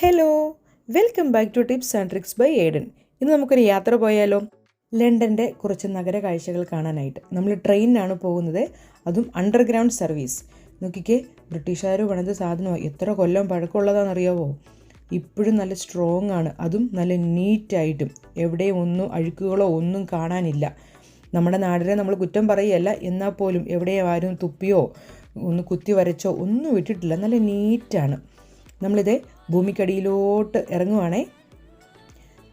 Hello, welcome back to tips and tricks by Aiden. ഇന്ന് നമുക്കൊരു യാത്ര പോയാലോ? ലണ്ടൻ്റെ കുറച്ച് നഗര കാഴ്ചകൾ കാണാനായിട്ട് നമ്മൾ ട്രെയിനിനാണ് പോകുന്നത്, അതും അണ്ടർഗ്രൗണ്ട് സർവീസ്. നോക്കിക്കേ, ബ്രിട്ടീഷുകാർ പണിത സാധനമാണ്. എത്ര കൊല്ലം പഴക്കമുള്ളതാണെന്നറിയാവോ? ഇപ്പോഴും നല്ല സ്ട്രോങ് ആണ്, അതും നല്ല നീറ്റായിട്ടും. എവിടെയും ഒന്നും അഴുക്കുകളോ ഒന്നും കാണാനില്ല. നമ്മുടെ നാടിനെ നമ്മൾ കുറ്റം പറയുകയല്ല, എന്നാൽ പോലും എവിടെയും ആരും തുപ്പിയോ ഒന്ന് കുത്തി വരച്ചോ ഒന്നും ഇട്ടിട്ടില്ല. നല്ല നീറ്റാണ്. നമ്മളിത് ഭൂമിക്കടിയിലോട്ട് ഇറങ്ങുവാണേ.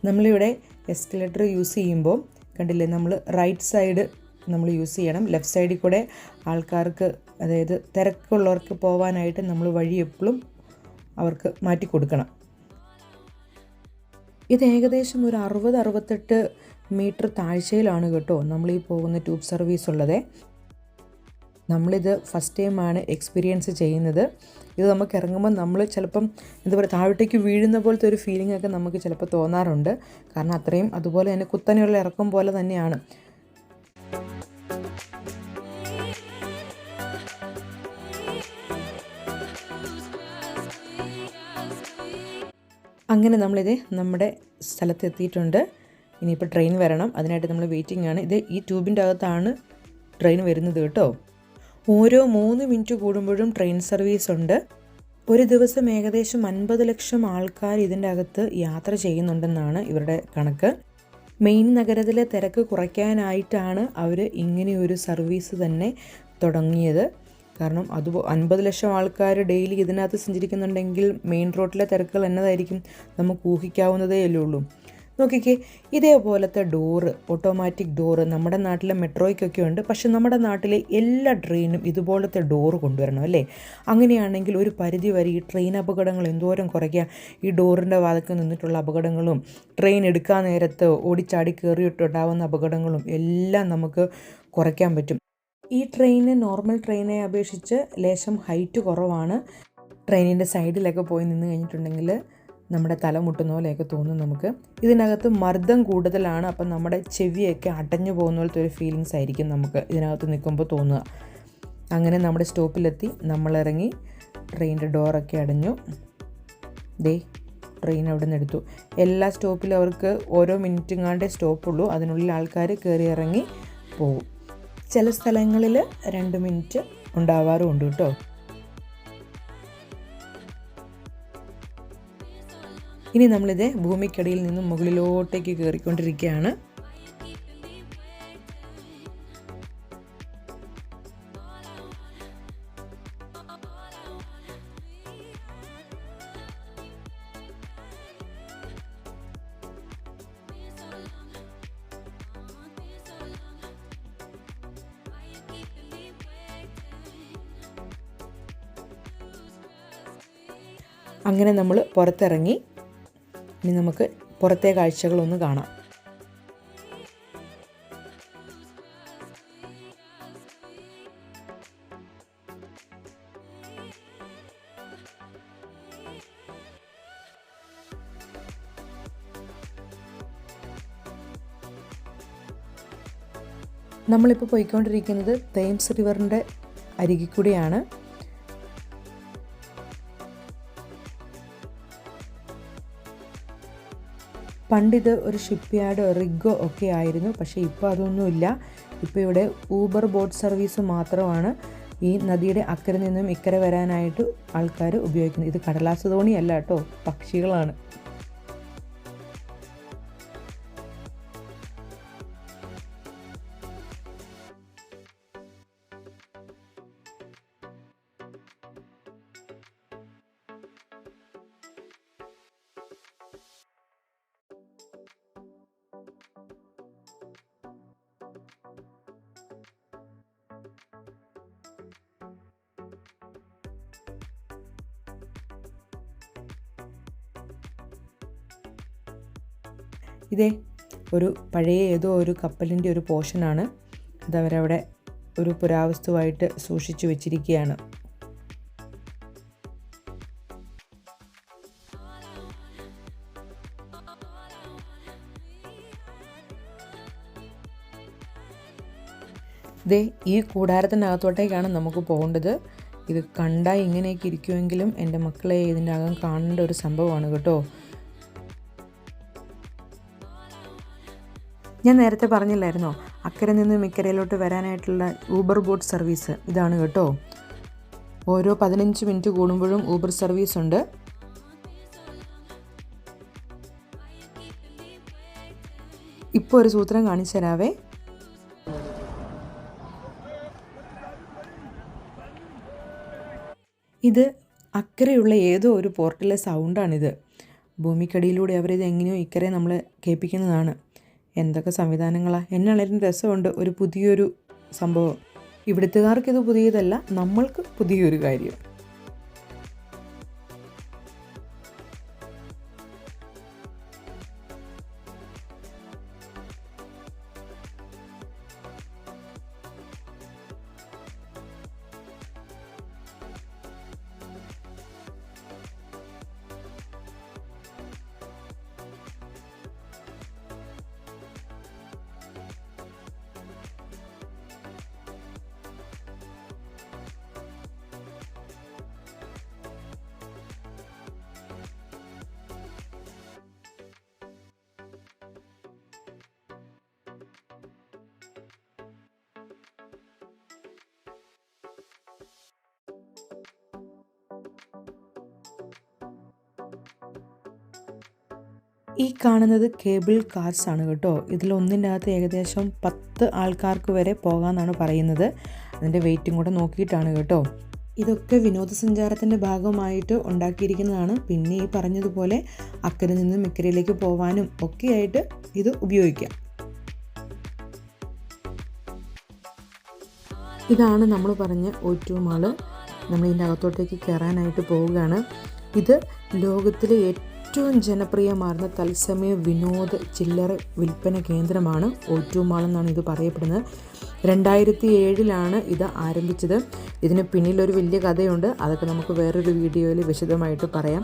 നമ്മളിവിടെ എസ്കലേറ്റർ യൂസ് ചെയ്യുമ്പോൾ കണ്ടില്ലേ, നമ്മൾ റൈറ്റ് സൈഡ് നമ്മൾ യൂസ് ചെയ്യണം. ലെഫ്റ്റ് സൈഡിൽ കൂടെ ആൾക്കാർക്ക്, അതായത് തിരക്കുള്ളവർക്ക് പോകാനായിട്ട് നമ്മൾ വഴി എപ്പോഴും അവർക്ക് മാറ്റി കൊടുക്കണം. ഇത് ഏകദേശം ഒരു 60-68 മീറ്റർ താഴ്ചയിലാണ് കേട്ടോ നമ്മളീ പോകുന്ന ട്യൂബ് സർവീസ് ഉള്ളത്. നമ്മളിത് ഫസ്റ്റ് ടൈമാണ് എക്സ്പീരിയൻസ് ചെയ്യുന്നത്. ഇത് നമുക്ക് ഇറങ്ങുമ്പോൾ നമ്മൾ ചിലപ്പം എന്താ പറയുക, താഴോട്ടേക്ക് വീഴുന്ന പോലത്തെ ഒരു ഫീലിംഗ് ഒക്കെ നമുക്ക് ചിലപ്പോൾ തോന്നാറുണ്ട്. കാരണം അത്രയും അതുപോലെ തന്നെ കുത്തനെയുള്ള ഇറക്കം പോലെ തന്നെയാണ്. അങ്ങനെ നമ്മളിത് നമ്മുടെ സ്ഥലത്തെത്തിയിട്ടുണ്ട്. ഇനിയിപ്പോൾ ട്രെയിൻ വരണം, അതിനായിട്ട് നമ്മൾ വെയിറ്റിംഗ് ആണ്. ഇത് ഈ ട്യൂബിൻ്റെ അകത്താണ് ട്രെയിൻ വരുന്നത് കേട്ടോ. ഓരോ 3 മിനിറ്റ് കൂടുമ്പോഴും ട്രെയിൻ സർവീസ് ഉണ്ട്. ഒരു ദിവസം ഏകദേശം 50 ലക്ഷം ആൾക്കാർ ഇതിൻ്റെ അകത്ത് യാത്ര ചെയ്യുന്നുണ്ടെന്നാണ് ഇവരുടെ കണക്ക്. മെയിൻ നഗരത്തിലെ തിരക്ക് കുറയ്ക്കാനായിട്ടാണ് അവർ ഇങ്ങനെയൊരു സർവീസ് തന്നെ തുടങ്ങിയത്. കാരണം 50 ലക്ഷം ആൾക്കാർ ഡെയിലി ഇതിനകത്ത് സഞ്ചരിക്കുന്നുണ്ടെങ്കിൽ മെയിൻ റോഡിലെ തിരക്കുകൾ എന്നതായിരിക്കും നമുക്ക് ഊഹിക്കാവുന്നതേ ഉള്ളൂ. നോക്കിക്കേ, ഇതേപോലത്തെ ഡോറ്, ഓട്ടോമാറ്റിക് ഡോറ് നമ്മുടെ നാട്ടിലെ മെട്രോയ്ക്കൊക്കെ ഉണ്ട്. പക്ഷെ നമ്മുടെ നാട്ടിലെ എല്ലാ ട്രെയിനും ഇതുപോലത്തെ ഡോറ് കൊണ്ടുവരണം അല്ലേ? അങ്ങനെയാണെങ്കിൽ ഒരു പരിധി വരെ ഈ ട്രെയിൻ അപകടങ്ങൾ എന്തോരം കുറയ്ക്കാം. ഈ ഡോറിൻ്റെ വാതിൽക്ക് നിന്നിട്ടുള്ള അപകടങ്ങളും ട്രെയിൻ എടുക്കാൻ നേരത്ത് ഓടിച്ചാടി കയറിയിട്ടുണ്ടാവുന്ന അപകടങ്ങളും എല്ലാം നമുക്ക് കുറയ്ക്കാൻ പറ്റും. ഈ ട്രെയിന് നോർമൽ ട്രെയിനെ അപേക്ഷിച്ച് ലേശം ഹൈറ്റ് കുറവാണ്. ട്രെയിനിൻ്റെ സൈഡിലൊക്കെ പോയി നിന്ന് കഴിഞ്ഞിട്ടുണ്ടെങ്കിൽ നമ്മുടെ തല മുട്ടുന്ന പോലെയൊക്കെ തോന്നും നമുക്ക്. ഇതിനകത്ത് മർദ്ദം കൂടുതലാണ്. അപ്പം നമ്മുടെ ചെവിയൊക്കെ അടഞ്ഞു പോകുന്ന പോലത്തെ ഒരു ഫീലിങ്സ് ആയിരിക്കും നമുക്ക് ഇതിനകത്ത് നിൽക്കുമ്പോൾ തോന്നുക. അങ്ങനെ നമ്മുടെ സ്റ്റോപ്പിലെത്തി, നമ്മളിറങ്ങി, ട്രെയിനിൻ്റെ ഡോറൊക്കെ അടഞ്ഞു. ട്രെയിൻ അവിടെ നിന്ന് എടുത്തു. എല്ലാ സ്റ്റോപ്പിലും അവർക്ക് ഓരോ മിനിറ്റുങ്ങാണ്ടേ സ്റ്റോപ്പുള്ളൂ. അതിനുള്ളിൽ ആൾക്കാർ കയറി ഇറങ്ങി പോകും. ചില സ്ഥലങ്ങളിൽ 2 മിനിറ്റ് ഉണ്ടാവാറുമുണ്ട് കേട്ടോ. ഇനി നമ്മളിത് ഭൂമിക്കടിയിൽ നിന്നും മുകളിലോട്ടേക്ക് കയറിക്കൊണ്ടിരിക്കുകയാണ്. അങ്ങനെ നമ്മൾ പുറത്തിറങ്ങി. ഇനി നമുക്ക് പുറത്തെ കാഴ്ചകളൊന്ന് കാണാം. നമ്മളിപ്പോൾ പോയിക്കൊണ്ടിരിക്കുന്നത് തേംസ് റിവറിൻ്റെ അരികിൽ കൂടിയാണ്. പണ്ടിത് ഒരു ഷിപ്പ് യാർഡ്, റിഗോ ഒക്കെ ആയിരുന്നു. പക്ഷേ ഇപ്പോൾ അതൊന്നുമില്ല. ഇപ്പോൾ ഇവിടെ ഊബർ ബോട്ട് സർവീസ് മാത്രമാണ് ഈ നദിയുടെ അക്കരെ നിന്നും ഇക്കരെ വരാനായിട്ട് ആൾക്കാർ ഉപയോഗിക്കുന്നത്. ഇത് കടലാസ് തോണിയല്ല കേട്ടോ, പക്ഷികളാണ്. ഇതേ ഒരു പഴയ ഏതോ ഒരു കപ്പലിൻ്റെ ഒരു പോർഷനാണ്. അതവരവിടെ ഒരു പുരാവസ്തുവായിട്ട് സൂക്ഷിച്ചു വെച്ചിരിക്കുകയാണ്. ഈ കൂടാരത്തിനകത്തോട്ടേക്കാണ് നമുക്ക് പോകേണ്ടത്. ഇത് കണ്ടാൽ ഇങ്ങനെയൊക്കെ ഇരിക്കുമെങ്കിലും എൻ്റെ മക്കളെ ഇതിൻ്റെ അകം കാണേണ്ട ഒരു സംഭവമാണ് കേട്ടോ. ഞാൻ നേരത്തെ പറഞ്ഞില്ലായിരുന്നോ, അക്കരെ നിന്നും ഇക്കരയിലോട്ട് വരാനായിട്ടുള്ള ഊബർ ബോട്ട് സർവീസ് ഇതാണ് കേട്ടോ. ഓരോ 15 മിനിറ്റ് കൂടുമ്പോഴും ഊബർ സർവീസ് ഉണ്ട്. ഇപ്പോൾ ഒരു സൂത്രം കാണിച്ചു തരാവേ. ഇത് അക്കരെയുള്ള ഏതോ ഒരു പോർട്ടിലെ സൗണ്ടാണിത്. ഭൂമിക്കടിയിലൂടെ അവരിത് എങ്ങനെയോ ഇക്കരെ നമ്മൾ കേൾപ്പിക്കുന്നതാണ്. എന്തൊക്കെ സംവിധാനങ്ങളാണ്. എന്നാണേലും രസമുണ്ട്. ഒരു പുതിയൊരു സംഭവം. ഇവിടുത്തുകാർക്കിത് പുതിയതല്ല, നമ്മൾക്ക് പുതിയൊരു കാര്യം. ഈ കാണുന്നത് കേബിൾ കാർസ് ആണ് കേട്ടോ. ഇതിലൊന്നിൻ്റെ അകത്ത് ഏകദേശം 10 ആൾക്കാർക്ക് വരെ പോകാമെന്നാണ് പറയുന്നത്. അതിൻ്റെ വെയിറ്റും കൂടെ നോക്കിയിട്ടാണ് കേട്ടോ. ഇതൊക്കെ വിനോദസഞ്ചാരത്തിൻ്റെ ഭാഗമായിട്ട് ഉണ്ടാക്കിയിരിക്കുന്നതാണ്. പിന്നെ ഈ പറഞ്ഞതുപോലെ അക്കരെ നിന്നും ഇക്കരയിലേക്ക് പോകാനും ഒക്കെയായിട്ട് ഇത് ഉപയോഗിക്കാം. ഇതാണ് നമ്മൾ പറഞ്ഞ O2 മാള്. നമ്മളിതിൻ്റെ അകത്തോട്ടേക്ക് കയറാനായിട്ട് പോവുകയാണ്. ഇത് ലോകത്തിലെ ഏറ്റവും ജനപ്രിയമാർന്ന തത്സമയ വിനോദ ചില്ലറ വിൽപ്പന കേന്ദ്രമാണ് O2 മാൾ എന്നാണ് ഇത് പറയപ്പെടുന്നത്. 2007 ഇത് ആരംഭിച്ചത്. ഇതിന് പിന്നിലൊരു വലിയ കഥയുണ്ട്. അതൊക്കെ നമുക്ക് വേറൊരു വീഡിയോയിൽ വിശദമായിട്ട് പറയാം.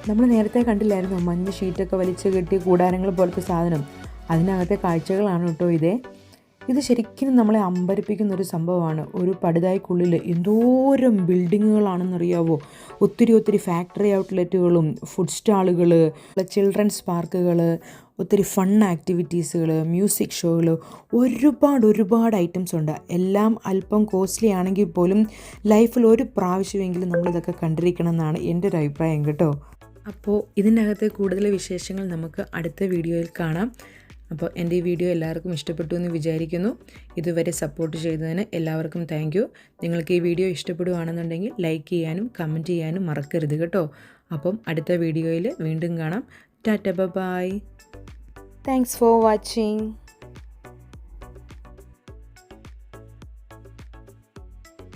നമ്മൾ നേരത്തെ കണ്ടില്ലായിരുന്നു മഞ്ഞ ഷീറ്റൊക്കെ വലിച്ചു കെട്ടി കൂടാരങ്ങൾ പോലത്തെ സാധനം. അതിനകത്തെ കാഴ്ചകളാണ് കേട്ടോ ഇത് ശരിക്കും നമ്മളെ അമ്പരിപ്പിക്കുന്നൊരു സംഭവമാണ്. ഒരു പടുതായ്ക്കുള്ളിൽ എന്തോരം ബിൽഡിങ്ങുകളാണെന്നറിയാവോ. ഒത്തിരി ഫാക്ടറി ഔട്ട്ലെറ്റുകളും ഫുഡ് സ്റ്റാളുകൾ, ചിൽഡ്രൻസ് പാർക്കുകൾ, ഒത്തിരി ഫൺ ആക്ടിവിറ്റീസുകൾ, മ്യൂസിക് ഷോകൾ, ഒരുപാട് ഐറ്റംസ് ഉണ്ട്. എല്ലാം അല്പം കോസ്റ്റ്ലി ആണെങ്കിൽ പോലും ലൈഫിൽ ഒരു പ്രാവശ്യമെങ്കിലും നമ്മളിതൊക്കെ കണ്ടിരിക്കണം എന്നാണ് എൻ്റെ ഒരു അഭിപ്രായം കേട്ടോ. അപ്പോൾ ഇതിനകത്തെ കൂടുതൽ വിശേഷങ്ങൾ നമുക്ക് അടുത്ത വീഡിയോയിൽ കാണാം. അപ്പോൾ എൻ്റെ ഈ വീഡിയോ എല്ലാവർക്കും ഇഷ്ടപ്പെട്ടു എന്ന് വിചാരിക്കുന്നു. ഇതുവരെ സപ്പോർട്ട് ചെയ്തതിന് എല്ലാവർക്കും താങ്ക് യു. നിങ്ങൾക്ക് ഈ വീഡിയോ ഇഷ്ടപ്പെടുകയാണെന്നുണ്ടെങ്കിൽ ലൈക്ക് ചെയ്യാനും കമൻറ്റ് ചെയ്യാനും മറക്കരുത് കേട്ടോ. അപ്പം അടുത്ത വീഡിയോയിൽ വീണ്ടും കാണാം. Tata by. Thanks for watching.